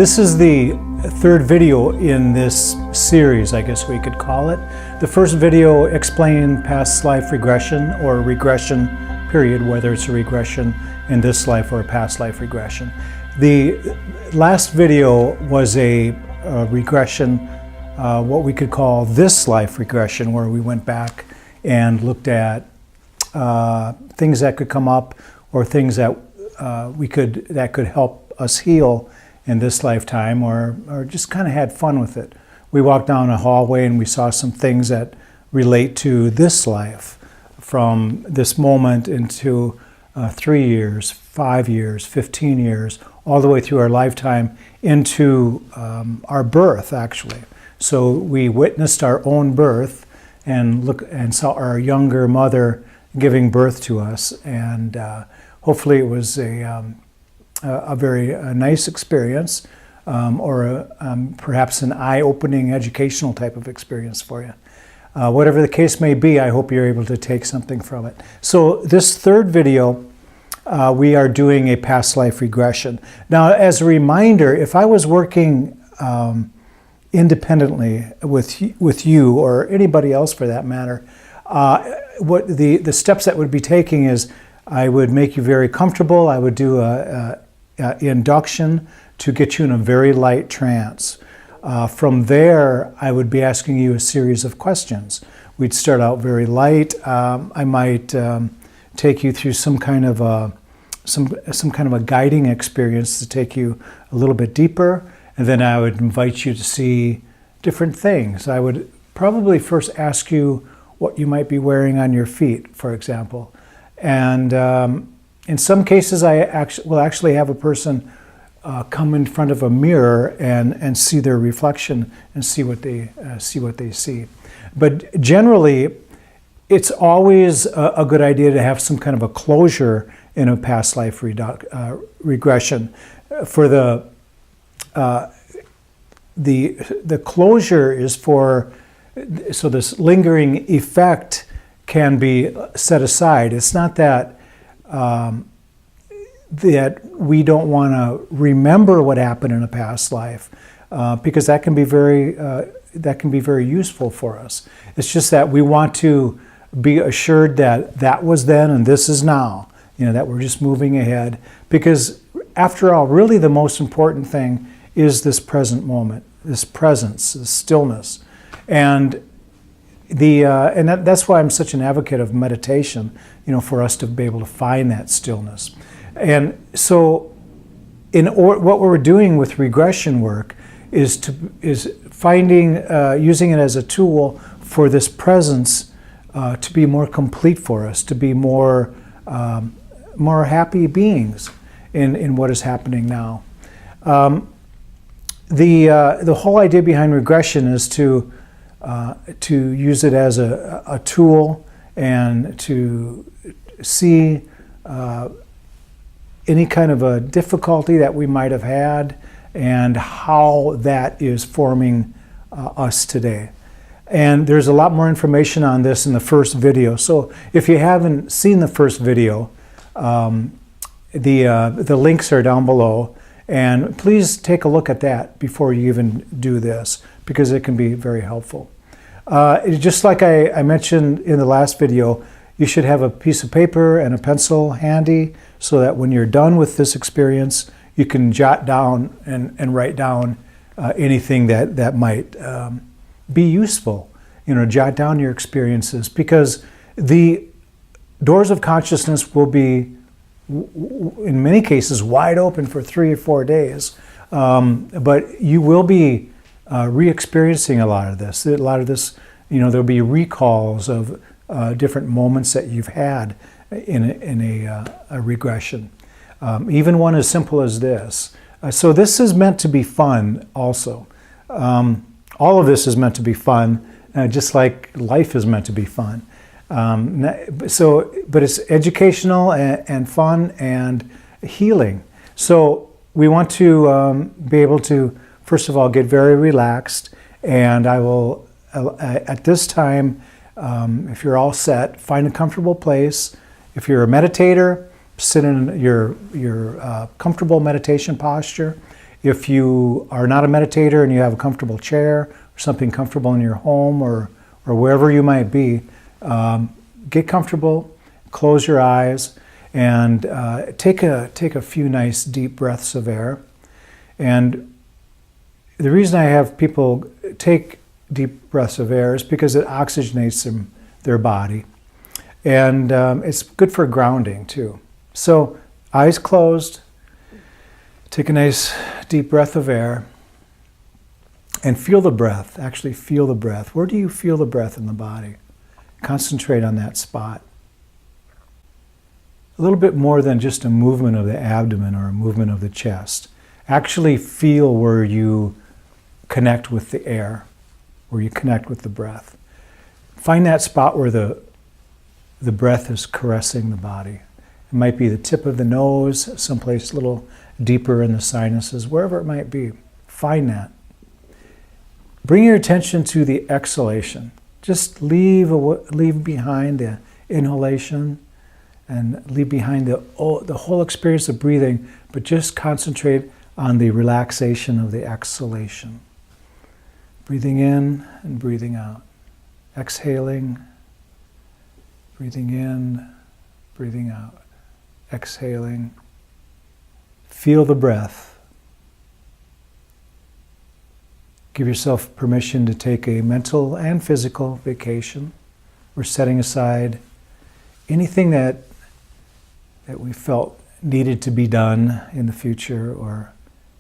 This is the third video in this series, I guess we could call it. The first video explained past life regression or regression period, whether it's a regression in this life or a past life regression. The last video was a regression, what we could call this life regression, where we went back and looked at things that could come up or things that that could help us heal in this lifetime, or just kind of had fun with it. We walked down a hallway and we saw some things that relate to this life, from this moment into 3 years, 5 years, 15 years, all the way through our lifetime into our birth, actually. So we witnessed our own birth and saw our younger mother giving birth to us, and hopefully it was a very nice experience, or perhaps an eye-opening educational type of experience for you. Whatever the case may be, I hope you're able to take something from it. So this third video, we are doing a past life regression. Now, as a reminder, if I was working independently with you or anybody else for that matter, what the steps that would be taking is I would make you very comfortable. I would do a induction to get you in a very light trance. From there, I would be asking you a series of questions. We'd start out very light. I might take you through some kind of a guiding experience to take you a little bit deeper, and then I would invite you to see different things. I would probably first ask you what you might be wearing on your feet, for example, and in some cases, I will actually have a person come in front of a mirror and see their reflection and see what they see. But generally, it's always a good idea to have some kind of a closure in a past life regression. For the closure is so this lingering effect can be set aside. It's not that that we don't want to remember what happened in a past life, because that can be very useful for us. It's just that we want to be assured that that was then and this is now. That we're just moving ahead, because after all, really the most important thing is this present moment, this presence, this stillness, and that's why I'm such an advocate of meditation, for us to be able to find that stillness. And so what we're doing with regression work is finding, using it as a tool for this presence to be more complete for us, to be more happy beings in what is happening now. The whole idea behind regression is to use it as a tool and to see any kind of a difficulty that we might have had and how that is forming us today. And there's a lot more information on this in the first video. So if you haven't seen the first video, the links are down below. And please take a look at that before you even do this, because it can be very helpful. Just like I mentioned in the last video, you should have a piece of paper and a pencil handy so that when you're done with this experience, you can jot down and write down anything that might be useful. Jot down your experiences, because the doors of consciousness will be, in many cases, wide open for 3 or 4 days. But you will be re-experiencing a lot of this. There'll be recalls of different moments that you've had in a regression. Even one as simple as this. So this is meant to be fun also. All of this is meant to be fun, just like life is meant to be fun. But it's educational and fun and healing. So we want to be able to, first of all, get very relaxed. And I will, at this time, if you're all set, find a comfortable place. If you're a meditator, sit in your comfortable meditation posture. If you are not a meditator and you have a comfortable chair or something comfortable in your home or wherever you might be, get comfortable, close your eyes, and take a few nice deep breaths of air. And the reason I have people take deep breaths of air is because it oxygenates their body. And it's good for grounding too. So eyes closed, take a nice deep breath of air and feel the breath. Actually feel the breath. Where do you feel the breath in the body? Concentrate on that spot. A little bit more than just a movement of the abdomen or a movement of the chest. Actually feel where you connect with the air, where you connect with the breath. Find that spot where the breath is caressing the body. It might be the tip of the nose, someplace a little deeper in the sinuses, wherever it might be. Find that. Bring your attention to the exhalation. Just leave behind the inhalation and leave behind the whole experience of breathing, but just concentrate on the relaxation of the exhalation. Breathing in and breathing out. Exhaling, breathing in, breathing out. Exhaling. Feel the breath. Give yourself permission to take a mental and physical vacation. We're setting aside anything that we felt needed to be done in the future, or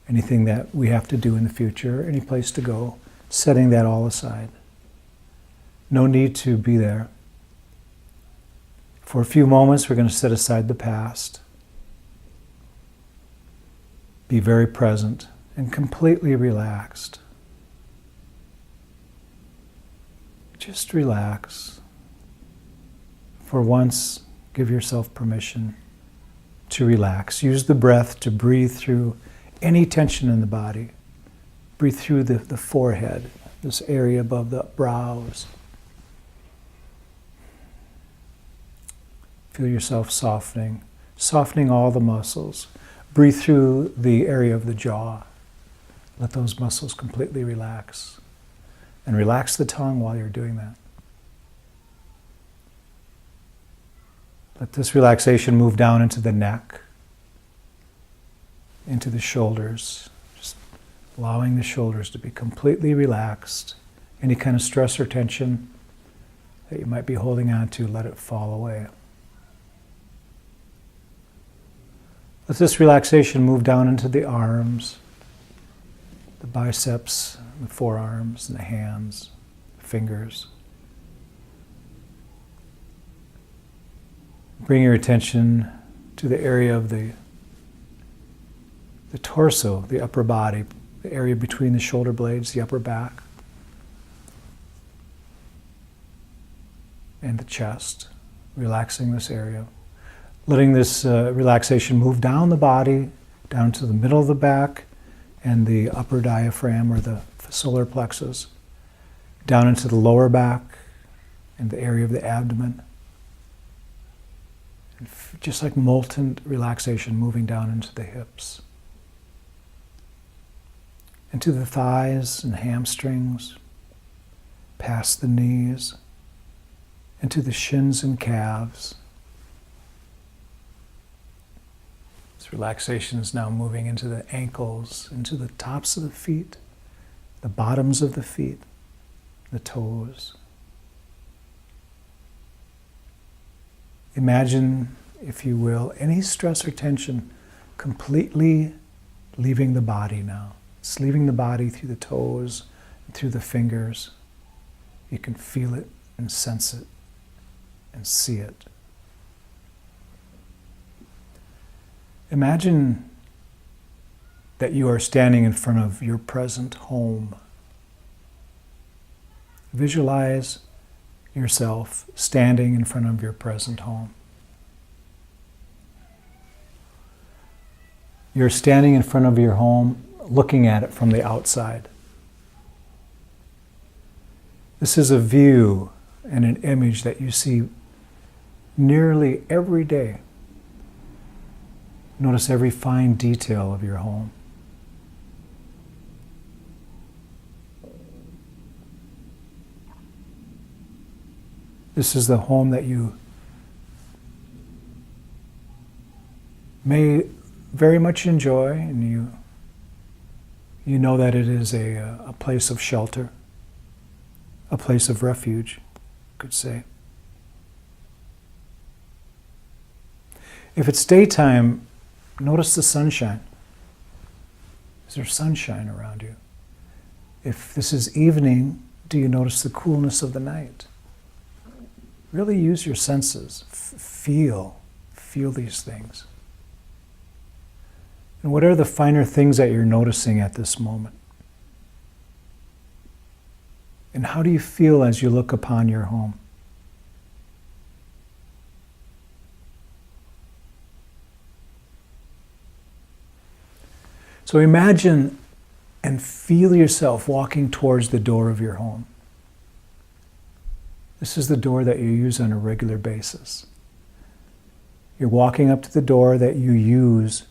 anything that we have to do in the future, any place to go, setting that all aside. No need to be there. For a few moments, we're going to set aside the past. Be very present and completely relaxed. Just relax. For once, give yourself permission to relax. Use the breath to breathe through any tension in the body. Breathe through the forehead, this area above the brows. Feel yourself softening all the muscles. Breathe through the area of the jaw. Let those muscles completely relax. And relax the tongue while you're doing that. Let this relaxation move down into the neck, into the shoulders. Just allowing the shoulders to be completely relaxed. Any kind of stress or tension that you might be holding on to, let it fall away. Let this relaxation move down into the arms, the biceps, the forearms, and the hands, the fingers. Bring your attention to the area of the torso, the upper body, the area between the shoulder blades, the upper back, and the chest. Relaxing this area. Letting this relaxation move down the body, down to the middle of the back and the upper diaphragm or the solar plexus, down into the lower back and the area of the abdomen. And just like molten relaxation moving down into the hips, into the thighs and hamstrings, past the knees, into the shins and calves. Relaxation is now moving into the ankles, into the tops of the feet, the bottoms of the feet, the toes. Imagine, if you will, any stress or tension completely leaving the body now. It's leaving the body through the toes, and through the fingers. You can feel it and sense it and see it. Imagine that you are standing in front of your present home. Visualize yourself standing in front of your present home. You're standing in front of your home, looking at it from the outside. This is a view and an image that you see nearly every day. Notice every fine detail of your home. This is the home that you may very much enjoy, and you know that it is a place of shelter, a place of refuge, you could say. If it's daytime, notice the sunshine. Is there sunshine around you? If this is evening, do you notice the coolness of the night? Really use your senses. Feel these things. And what are the finer things that you're noticing at this moment? And how do you feel as you look upon your home? So imagine and feel yourself walking towards the door of your home. This is the door that you use on a regular basis. You're walking up to the door that you use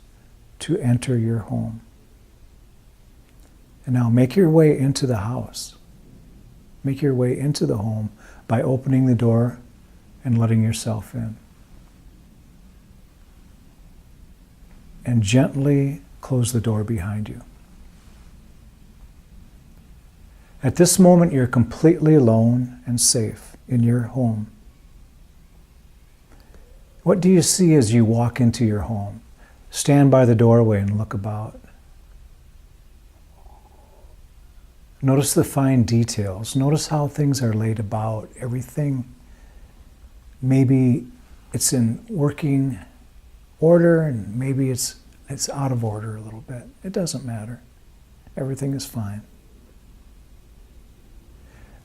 to enter your home. And now make your way into the house. Make your way into the home by opening the door and letting yourself in. And gently close the door behind you. At this moment, you're completely alone and safe in your home. What do you see as you walk into your home? Stand by the doorway and look about. Notice the fine details. Notice how things are laid about. Everything, maybe it's in working order, and maybe it's out of order a little bit. It doesn't matter. Everything is fine.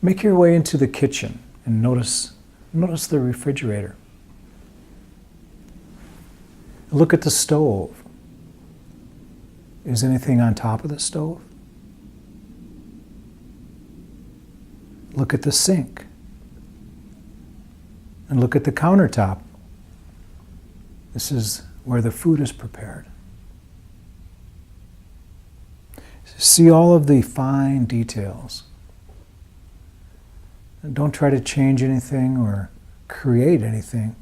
Make your way into the kitchen and notice the refrigerator. Look at the stove. Is anything on top of the stove? Look at the sink. And look at the countertop. This is where the food is prepared. See all of the fine details. And don't try to change anything or create anything.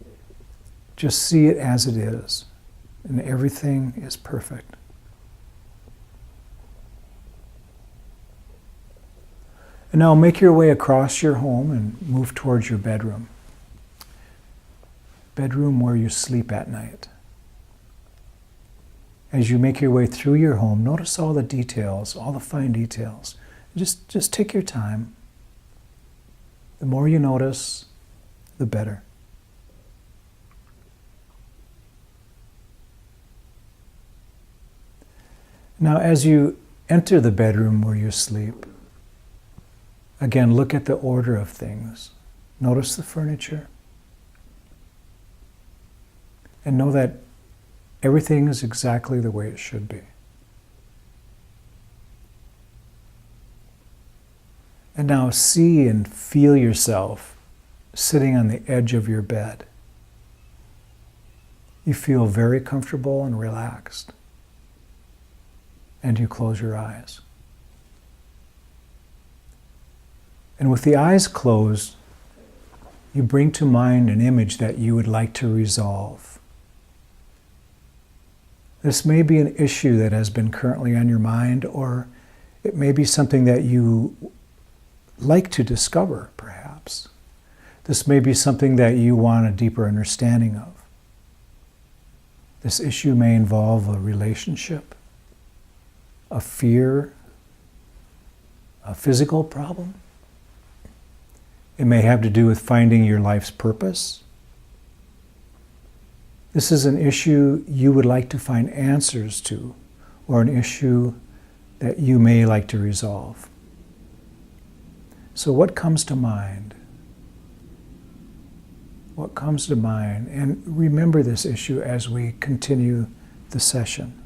Just see it as it is. And everything is perfect. And now make your way across your home and move towards your bedroom. Bedroom where you sleep at night. As you make your way through your home, notice all the details, all the fine details. Just take your time. The more you notice, the better. Now, as you enter the bedroom where you sleep, again, look at the order of things. Notice the furniture. And know that everything is exactly the way it should be. And now see and feel yourself sitting on the edge of your bed. You feel very comfortable and relaxed. And you close your eyes. And with the eyes closed, you bring to mind an image that you would like to resolve. This may be an issue that has been currently on your mind, or it may be something that you like to discover, perhaps. This may be something that you want a deeper understanding of. This issue may involve a relationship, a fear, a physical problem. It may have to do with finding your life's purpose. This is an issue you would like to find answers to, or an issue that you may like to resolve. So what comes to mind? What comes to mind? And remember this issue as we continue the session.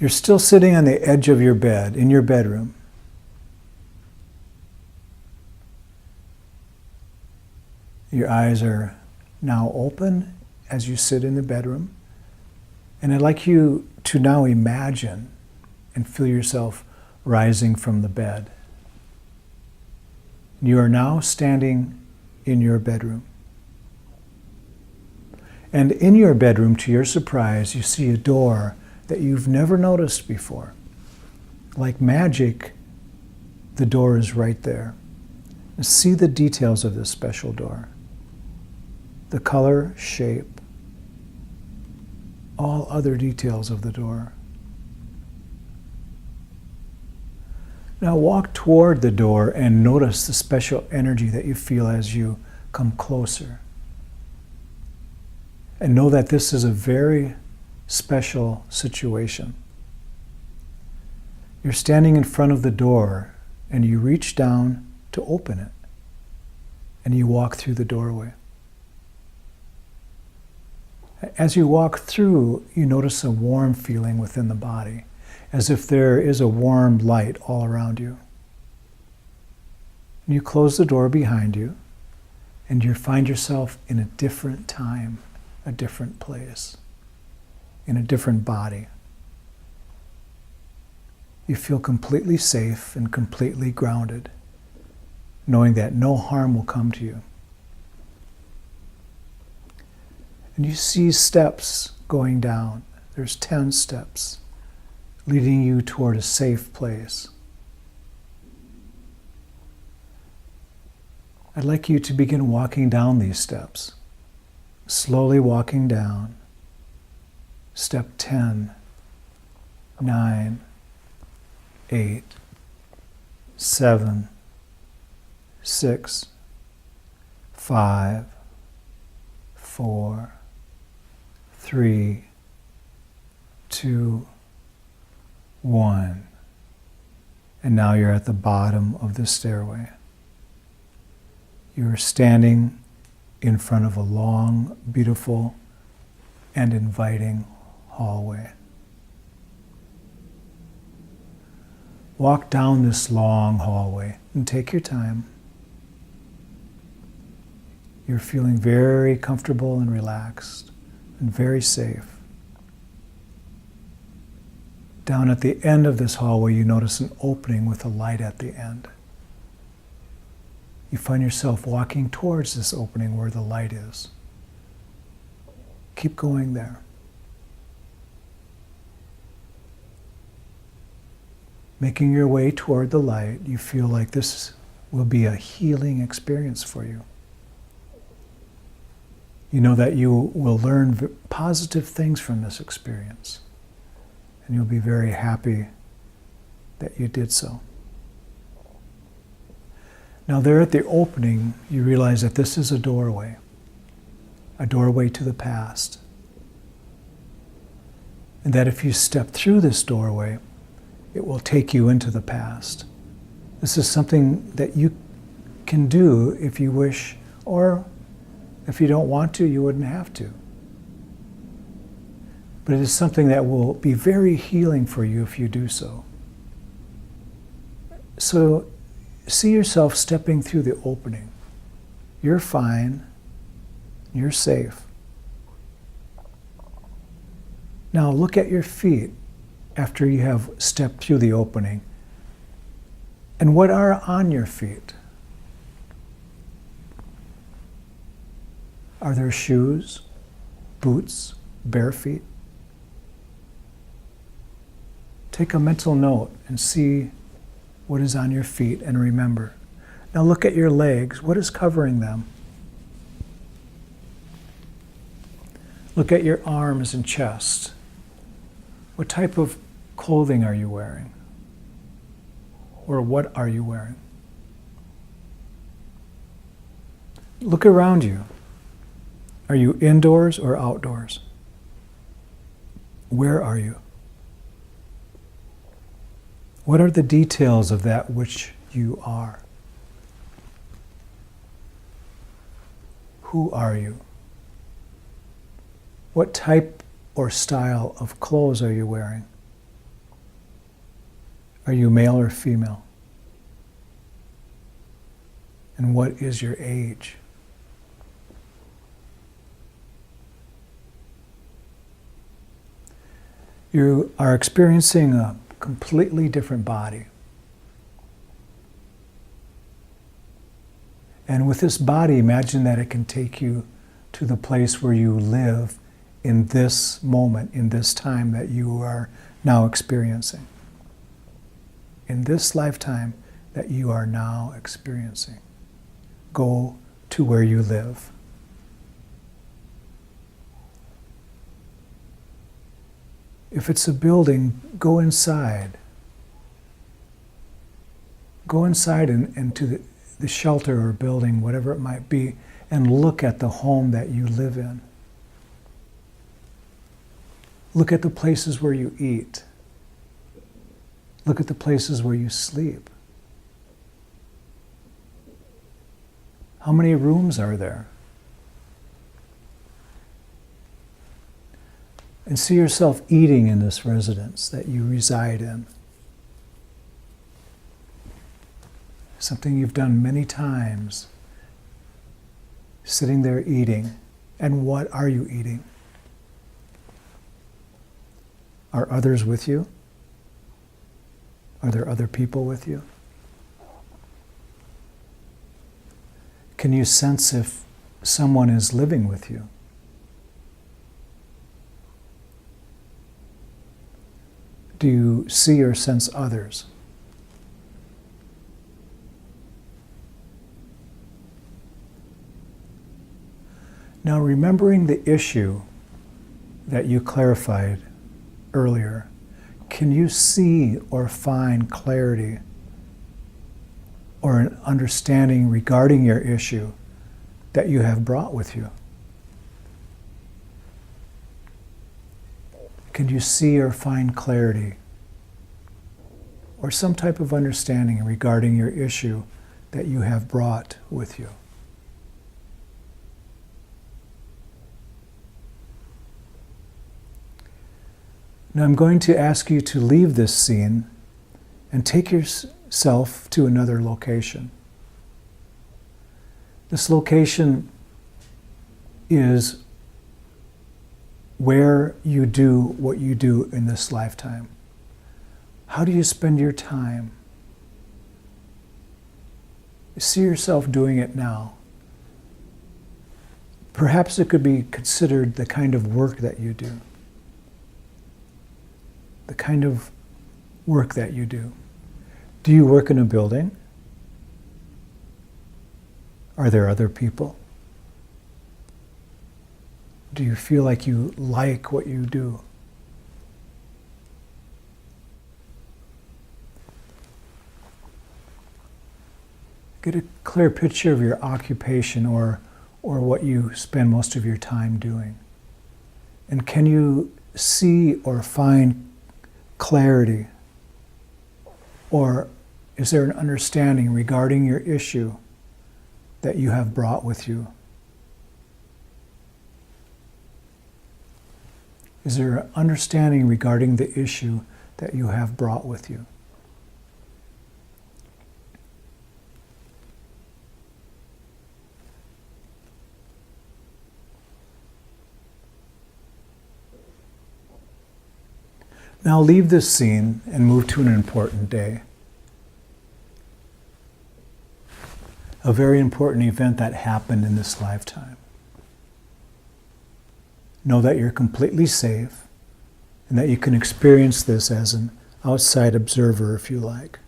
You're still sitting on the edge of your bed, in your bedroom. Your eyes are now open as you sit in the bedroom. And I'd like you to now imagine and feel yourself rising from the bed. You are now standing in your bedroom. And in your bedroom, to your surprise, you see a door that you've never noticed before. Like magic, the door is right there. See the details of this special door. The color, shape, all other details of the door. Now walk toward the door and notice the special energy that you feel as you come closer. And know that this is a very special situation. You're standing in front of the door and you reach down to open it. And you walk through the doorway. As you walk through, you notice a warm feeling within the body, as if there is a warm light all around you. And you close the door behind you, and you find yourself in a different time, a different place, in a different body. You feel completely safe and completely grounded, knowing that no harm will come to you. And you see steps going down. There's 10 steps leading you toward a safe place. I'd like you to begin walking down these steps. Slowly walking down. Step 10, 9, 8, 7, 6, 5, 4, 3, 2, 1. And now you're at the bottom of the stairway. You're standing in front of a long, beautiful, and inviting hallway. Walk down this long hallway and take your time. You're feeling very comfortable and relaxed and very safe. Down at the end of this hallway, you notice an opening with a light at the end. You find yourself walking towards this opening where the light is. Keep going there. Making your way toward the light, you feel like this will be a healing experience for you. You know that you will learn positive things from this experience, and you'll be very happy that you did so. Now there at the opening, you realize that this is a doorway to the past. And that if you step through this doorway, it will take you into the past. This is something that you can do if you wish, or if you don't want to, you wouldn't have to. But it is something that will be very healing for you if you do so. So see yourself stepping through the opening. You're fine. You're safe. Now look at your feet after you have stepped through the opening. And what are on your feet? Are there shoes, boots, bare feet? Take a mental note and see what is on your feet and remember. Now look at your legs. What is covering them? Look at your arms and chest. What type of clothing are you wearing? Or what are you wearing? Look around you. Are you indoors or outdoors? Where are you? What are the details of that which you are? Who are you? What type or style of clothes are you wearing? Are you male or female? And what is your age? You are experiencing a completely different body. And with this body, imagine that it can take you to the place where you live in this moment, in this time that you are now experiencing. In this lifetime that you are now experiencing. Go to where you live. If it's a building, go inside. Go inside and to the shelter or building, whatever it might be, and look at the home that you live in. Look at the places where you eat. Look at the places where you sleep. How many rooms are there? And see yourself eating in this residence that you reside in. Something you've done many times. Sitting there eating. And what are you eating? Are others with you? Are there other people with you? Can you sense if someone is living with you? Do you see or sense others? Now, remembering the issue that you clarified earlier, can you see or find clarity or an understanding regarding your issue that you have brought with you? Can you see or find clarity or some type of understanding regarding your issue that you have brought with you? Now I'm going to ask you to leave this scene and take yourself to another location. This location is where you do what you do in this lifetime. How do you spend your time? See yourself doing it now. Perhaps it could be considered the kind of work that you do. The kind of work that you do. Do you work in a building? Are there other people? Do you feel like you like what you do? Get a clear picture of your occupation or what you spend most of your time doing. And can you see or find clarity? Or is there an understanding regarding your issue that you have brought with you? Is there an understanding regarding the issue that you have brought with you? Now leave this scene and move to an important day. A very important event that happened in this lifetime. Know that you're completely safe and that you can experience this as an outside observer if you like.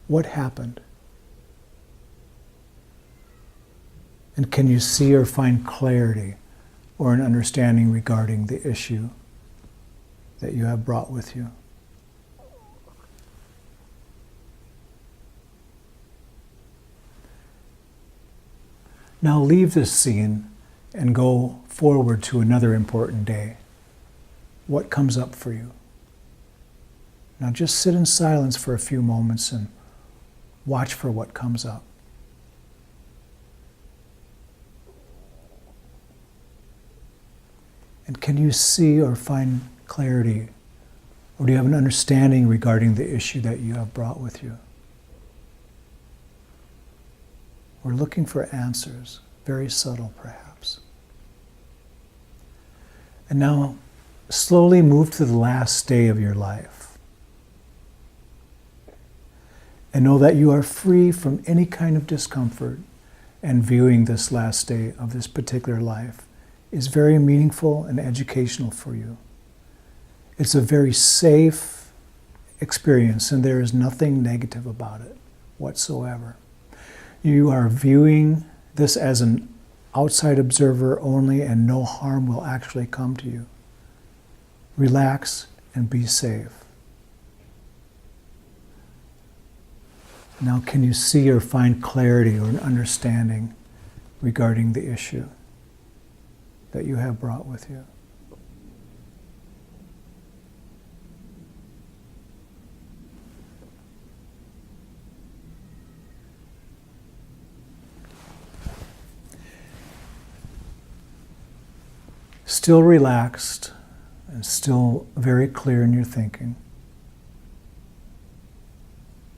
What happened? And can you see or find clarity or an understanding regarding the issue that you have brought with you? Now leave this scene and go forward to another important day. What comes up for you? Now just sit in silence for a few moments and watch for what comes up. And can you see or find clarity, or do you have an understanding regarding the issue that you have brought with you? We're looking for answers, very subtle perhaps. And now slowly move to the last day of your life. And know that you are free from any kind of discomfort, and viewing this last day of this particular life is very meaningful and educational for you. It's a very safe experience, and there is nothing negative about it whatsoever. You are viewing this as an outside observer only, and no harm will actually come to you. Relax and be safe. Now, can you see or find clarity or an understanding regarding the issue that you have brought with you? Still relaxed and still very clear in your thinking.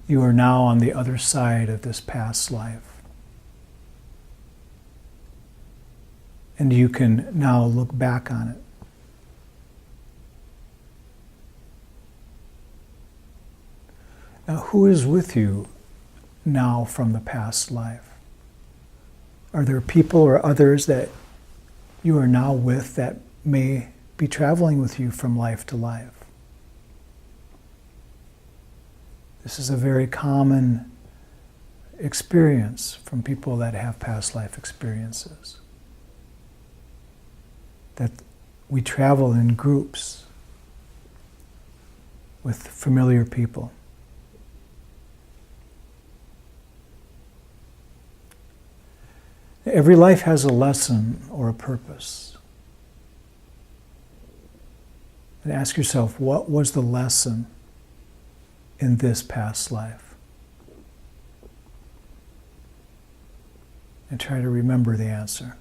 You are now on the other side of this past life. And you can now look back on it. Now, who is with you now from the past life? Are there people or others that you are now with that may be traveling with you from life to life? This is a very common experience from people that have past life experiences. That we travel in groups with familiar people. Every life has a lesson or a purpose. And ask yourself, what was the lesson in this past life? And try to remember the answer.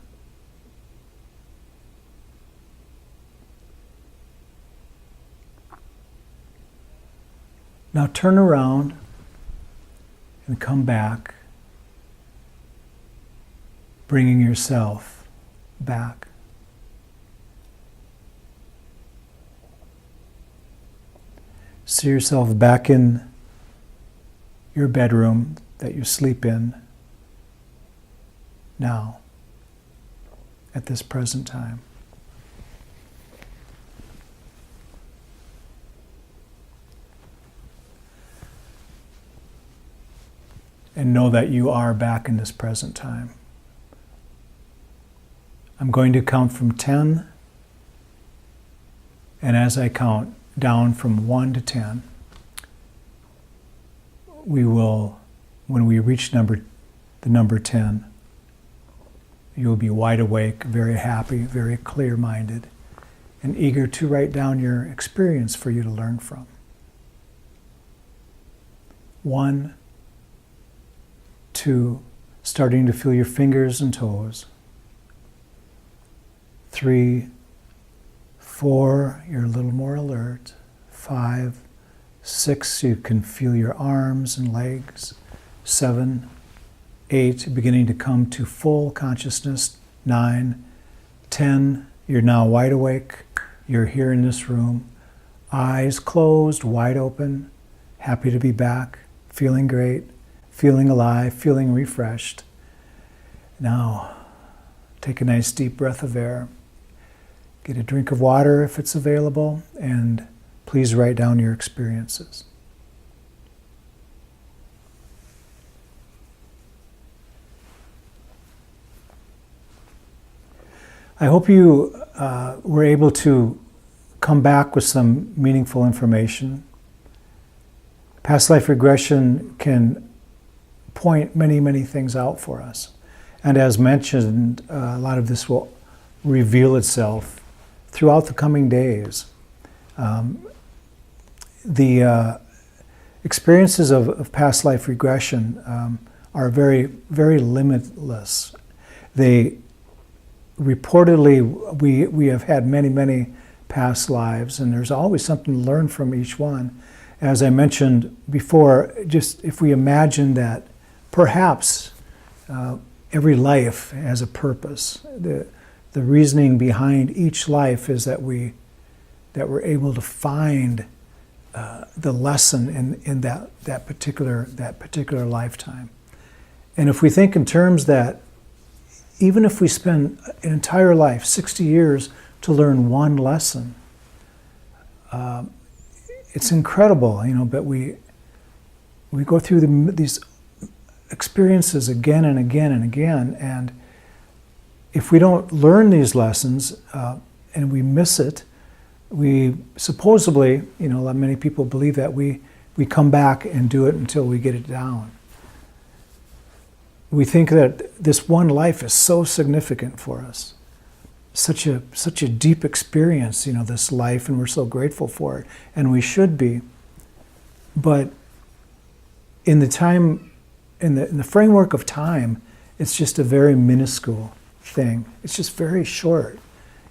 Now turn around and come back, bringing yourself back. See yourself back in your bedroom that you sleep in now, at this present time. And know that you are back in this present time. I'm going to count from 10, and as I count down from 1 to 10, we will, when we reach the number 10, you will be wide awake, very happy, very clear-minded, and eager to write down your experience for you to learn from. 1, 2, starting to feel your fingers and toes. 3, 4, you're a little more alert. 5, 6, you can feel your arms and legs. 7, 8, beginning to come to full consciousness. 9, 10, you're now wide awake. You're here in this room. Eyes closed, wide open, happy to be back, feeling great, feeling alive, feeling refreshed. Now, take a nice deep breath of air. Get a drink of water if it's available, and please write down your experiences. I hope you were able to come back with some meaningful information. Past life regression can point many, many things out for us. And as mentioned, a lot of this will reveal itself throughout the coming days. The experiences of past life regression are very, very limitless. They reportedly, we have had many, many past lives, and there's always something to learn from each one. As I mentioned before, just if we imagine that perhaps every life has a purpose. The reasoning behind each life is that we're able to find the lesson in that particular lifetime. And if we think in terms that even if we spend an entire life, 60 years, to learn one lesson, it's incredible, but we go through these experiences again and again and again, and if we don't learn these lessons and we miss it, we supposedly, many people believe that we come back and do it until we get it down. We think that this one life is so significant for us, such a deep experience, this life, and we're so grateful for it, and we should be. But in the framework of time, it's just a very minuscule thing. It's just very short.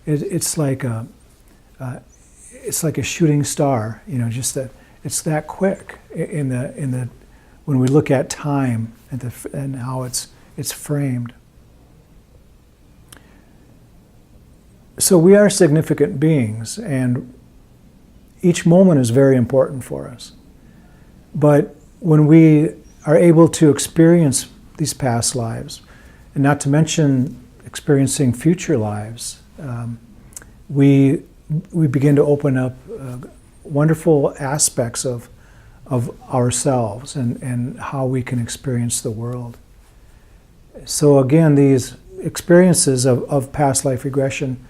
It's like a shooting star. Just that it's that quick when we look at time and how it's framed. So we are significant beings, and each moment is very important for us. But when we are able to experience these past lives, and not to mention experiencing future lives, we begin to open up wonderful aspects of ourselves and how we can experience the world. So again, these experiences of past life regression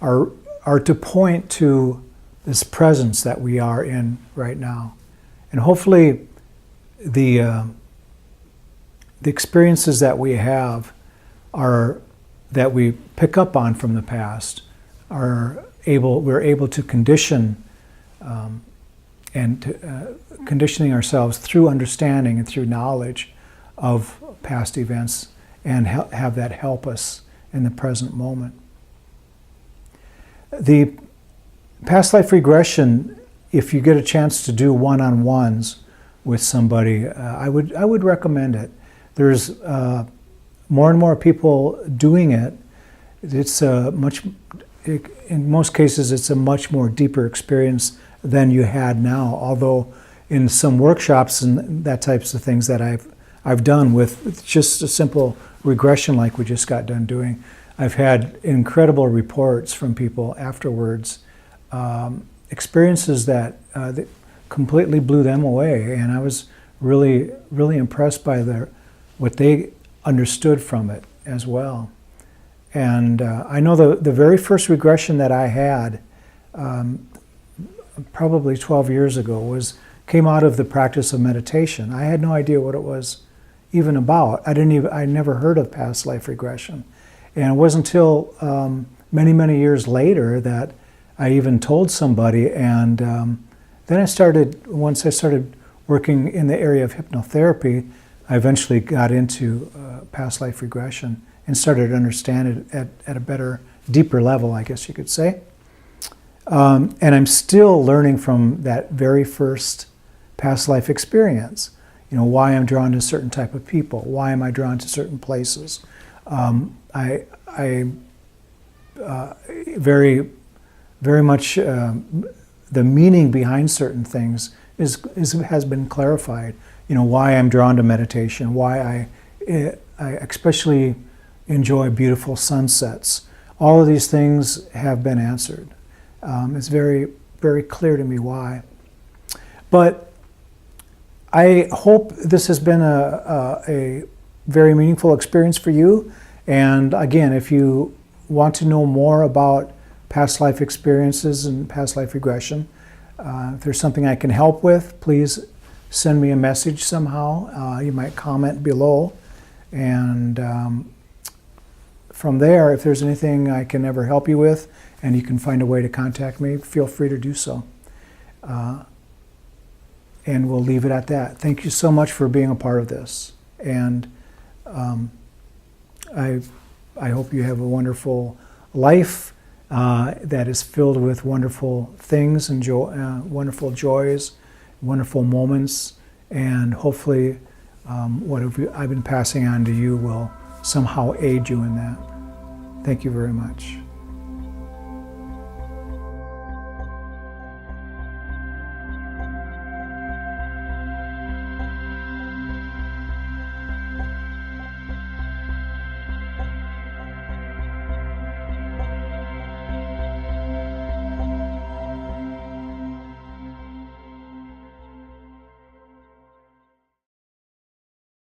are to point to this presence that we are in right now. And hopefully the experiences that we have that we pick up on from the past we're able to condition conditioning ourselves through understanding and through knowledge of past events, and have that help us in the present moment. The past life regression, if you get a chance to do one-on-ones with somebody, I would recommend it. There's more and more people doing it. It's in most cases, it's a much more deeper experience than you had now. Although in some workshops and that types of things that I've done with just a simple regression like we just got done doing, I've had incredible reports from people afterwards, experiences that completely blew them away, and I was really, really impressed by what they understood from it as well. And I know the very first regression that I had, probably 12 years ago, came out of the practice of meditation. I had no idea what it was even about. I never heard of past life regression. And it wasn't until many, many years later that I even told somebody. And then once I started working in the area of hypnotherapy, I eventually got into past life regression and started to understand it at a better, deeper level, I guess you could say. And I'm still learning from that very first past life experience. Why I'm drawn to a certain type of people. Why am I drawn to certain places? I very, very much the meaning behind certain things has been clarified. Why I'm drawn to meditation. Why I especially enjoy beautiful sunsets. All of these things have been answered. It's very, very clear to me why. But I hope this has been a very meaningful experience for you. And again, if you want to know more about past life experiences and past life regression, if there's something I can help with, please send me a message somehow. You might comment below. And from there, if there's anything I can ever help you with, and you can find a way to contact me, feel free to do so. And we'll leave it at that. Thank you so much for being a part of this. And I hope you have a wonderful life that is filled with wonderful things and wonderful joys, wonderful moments, and hopefully what I've been passing on to you will somehow aid you in that. Thank you very much.